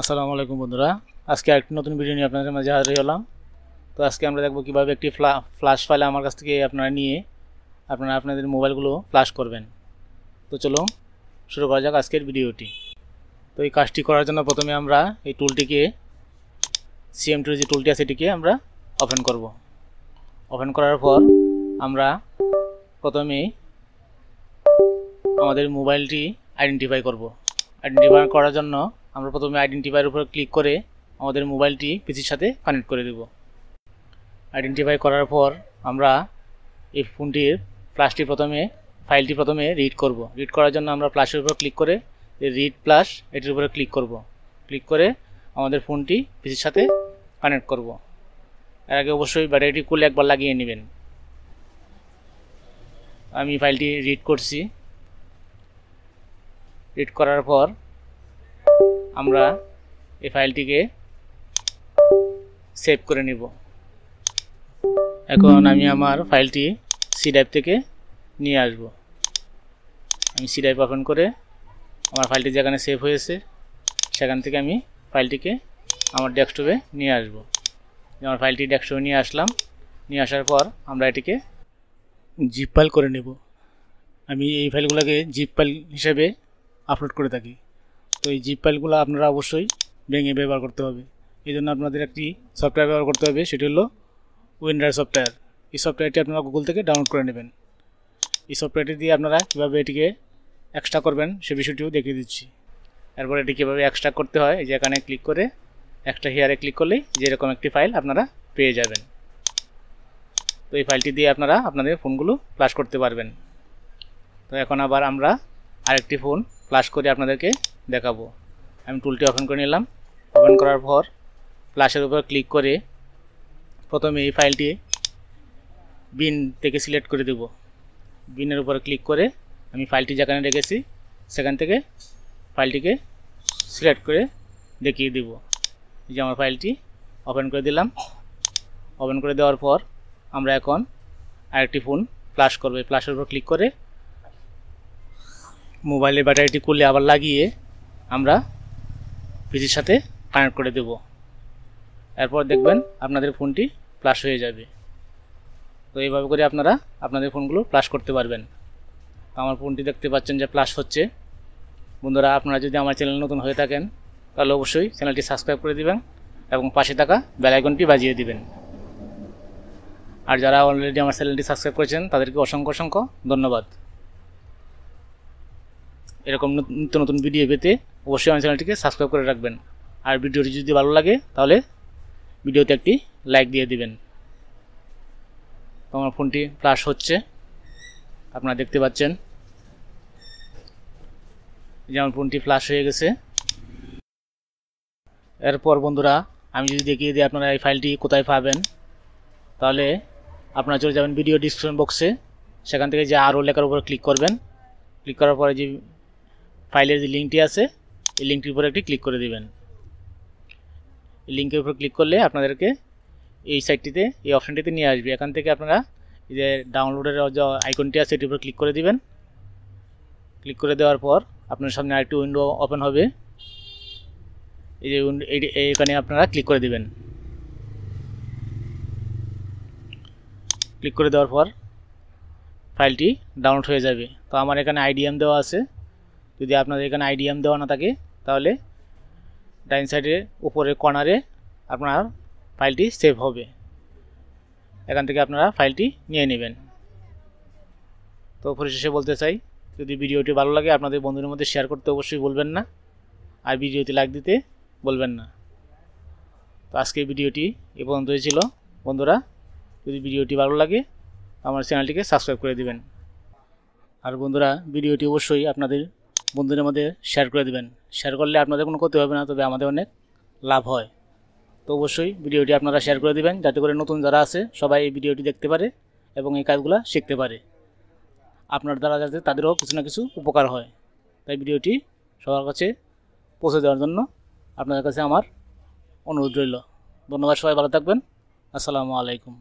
আসসালামু আলাইকুম বন্ধুরা, আজকে আরেকটি নতুন ভিডিও নিয়ে আপনাদের মাঝে হাজির হলাম। তো আজকে আমরা দেখব কিভাবে একটি ফ্ল্যাশ ফাইল আমার কাছ থেকে আপনারা নিয়ে আপনাদের মোবাইলগুলো ফ্ল্যাশ করবেন। তো চলো শুরু করা যাক আজকের ভিডিওটি। তো এই কাজটি করার জন্য প্রথমে আমরা এই টুলটিকে সিএম2 যে টুলটি আছে এটিকে আমরা ওপেন করব। ওপেন করার পর আমরা প্রথমে আমাদের মোবাইলটি আইডেন্টিফাই করব। আইডেন্টিফাই করার জন্য আমরা প্রথমে আইডেন্টিফাইয়ের উপর ক্লিক করে আমাদের মোবাইলটি পিসির সাথে কানেক্ট করে দেব। আইডেন্টিফাই করার পর আমরা এই ফোনটির ফাইলটি প্রথমে রিড করব। রিড করার জন্য আমরা প্লাসের উপর ক্লিক করে রিড প্লাস এটির উপরে ক্লিক করব। ক্লিক করে আমাদের ফোনটি পিসির সাথে কানেক্ট করব। এর আগে অবশ্যই ব্যাটারিটি খুলে একবার লাগিয়ে নেবেন। আমি ফাইলটি রিড করছি। রিড করার পর আমরা এই ফাইলটিকে সেভ করে নিব। এখন আমি আমার ফাইলটি সি ড্রাইভ থেকে নিয়ে আসব। আমি সি ড্রাইভ ওপেন করে আমার ফাইলটি যেখানে সেভ হয়েছে সেখান থেকে আমি ফাইলটিকে আমার ডেস্কটপে নিয়ে আসব। আমার ফাইলটি ডেস্কটপে নিয়ে আসলাম। নিয়ে আসার পর আমরা এটিকে জিপ ফাইল করে নেব। আমি এই ফাইলগুলোকে জিপ ফাইল হিসেবে আপলোড করে থাকি। তো এই জিপ ফাইলগুলো আপনারা অবশ্যই ভেঙে ব্যবহার করতে হবে। এই জন্য আপনাদের একটি সফটওয়্যার ব্যবহার করতে হবে, সেটি হলো উইন্ডার সফটওয়্যার। এই সফটওয়্যারটি আপনারা গুগল থেকে ডাউনলোড করে নেবেন। এই সফটওয়্যারটি দিয়ে আপনারা কীভাবে এটিকে এক্সট্রা করবেন সে বিষয়টিও দেখিয়ে দিচ্ছি। এরপর এটি কীভাবে এক্সট্রা করতে হয়, এই যে এখানে ক্লিক করে এক্সট্রা হিয়ারে ক্লিক করলেই যেরকম একটি ফাইল আপনারা পেয়ে যাবেন। তো এই ফাইলটি দিয়ে আপনারা আপনাদের ফোনগুলো ফ্ল্যাশ করতে পারবেন। তো এখন আবার আমরা আরেকটি ফোন ফ্ল্যাশ করে আপনাদেরকে দেখাবো। আমি টুলটি ওপেন করে নিলাম। ওপেন করার পর ফ্ল্যাশের উপর ক্লিক করে প্রথমে এই ফাইলটি বিন থেকে সিলেক্ট করে দেব। বিনের উপর ক্লিক করে আমি ফাইলটি যেখানে রেখেছি সেখান থেকে ফাইলটিকে সিলেক্ট করে দেখিয়ে দেব। এই যে আমার ফাইলটি ওপেন করে দিলাম। ওপেন করে দেওয়ার পর আমরা এখন আরেকটি ফোন ফ্ল্যাশ করব। ফ্ল্যাশের উপর ক্লিক করে মোবাইলের ব্যাটারিটি খুলে আবার লাগিয়ে আমরা পিসির সাথে কানেক্ট করে দেব। এরপর দেখবেন আপনাদের ফোনটি ফ্ল্যাশ হয়ে যাবে। তো এইভাবে করে আপনারা আপনাদের ফোনগুলো ফ্ল্যাশ করতে পারবেন। আমার ফোনটি দেখতে পাচ্ছেন যে ফ্ল্যাশ হচ্ছে। বন্ধুরা, আপনারা যদি আমার চ্যানেল নতুন হয়ে থাকেন তাহলে অবশ্যই চ্যানেলটি সাবস্ক্রাইব করে দিবেন এবং পাশে থাকা বেল আইকনটি বাজিয়ে দিবেন। আর যারা অলরেডি আমার চ্যানেলটি সাবস্ক্রাইব করেছেন তাদেরকে অসংখ্য অসংখ্য ধন্যবাদ। এরকম নিত্য নতুন ভিডিও পেতে অবশ্যই আমার চ্যানেলটিকে সাবস্ক্রাইব করে রাখবেন। আর ভিডিওটি যদি ভালো লাগে তাহলে ভিডিওতে একটি লাইক দিয়ে দিবেন। আমার ফোনটি ফ্ল্যাশ হচ্ছে, আপনারা দেখতে পাচ্ছেন যে আমার ফোনটি ফ্ল্যাশ হয়ে গেছে। এরপর বন্ধুরা আমি যদি দেখিয়ে দিই আপনারা এই ফাইলটি কোথায় পাবেন, তাহলে আপনারা চলে যাবেন ভিডিও ডিসক্রিপশন বক্সে। সেখান থেকে যে আরও লেখার উপর ক্লিক করবেন। ক্লিক করার পরে যে ফাইলের যে লিঙ্কটি আছে এই লিঙ্কটির উপরে একটি ক্লিক করে দিবেন। এই লিঙ্কের উপর ক্লিক করলে আপনাদেরকে এই সাইটটিতে এই অপশানটিতে নিয়ে আসবে। এখান থেকে আপনারা এই যে ডাউনলোডের যে আইকনটি আছে এটির উপর ক্লিক করে দিবেন। ক্লিক করে দেওয়ার পর আপনার সামনে আরেকটি উইন্ডো ওপেন হবে। এই যে এইখানে আপনারা ক্লিক করে দিবেন। ক্লিক করে দেওয়ার পর ফাইলটি ডাউনলোড হয়ে যাবে। তো আমার এখানে আইডিএম দেওয়া আছে। যদি আপনাদের এখানে আইডিএম দেওয়া না থাকে তাহলে ডাইন সাইডের উপরের কর্নারে আপনার ফাইলটি সেভ হবে। এখান থেকে আপনারা ফাইলটি নিয়ে নেবেন। তো পরিশেষে বলতে চাই, যদি ভিডিওটি ভালো লাগে আপনাদের বন্ধুদের মধ্যে শেয়ার করতে অবশ্যই বলবেন না, আর ভিডিওতে লাইক দিতে বলবেন না। তো আজকের ভিডিওটি এ পর্যন্তই ছিল। বন্ধুরা, যদি ভিডিওটি ভালো লাগে আমার চ্যানেলটিকে সাবস্ক্রাইব করে দিবেন। আর বন্ধুরা, ভিডিওটি অবশ্যই আপনাদের বন্ধুদের মধ্যে শেয়ার করে দিবেন। শেয়ার করলে আপনাদের কোনো ক্ষতি হবে না, তবে আমাদের অনেক লাভ হয়। তো অবশ্যই ভিডিওটি আপনারা শেয়ার করে দিবেন, যাতে করে নতুন যারা আছে সবাই এই ভিডিওটি দেখতে পারে এবং এই কাজগুলো শিখতে পারে। আপনার দ্বারা যাতে তাদেরও কিছু না কিছু উপকার হয়। তাই ভিডিওটি সবার কাছে পৌঁছে দেওয়ার জন্য আপনাদের কাছে আমার অনুরোধ রইল। ধন্যবাদ। সবাই ভালো থাকবেন। আসসালামু আলাইকুম।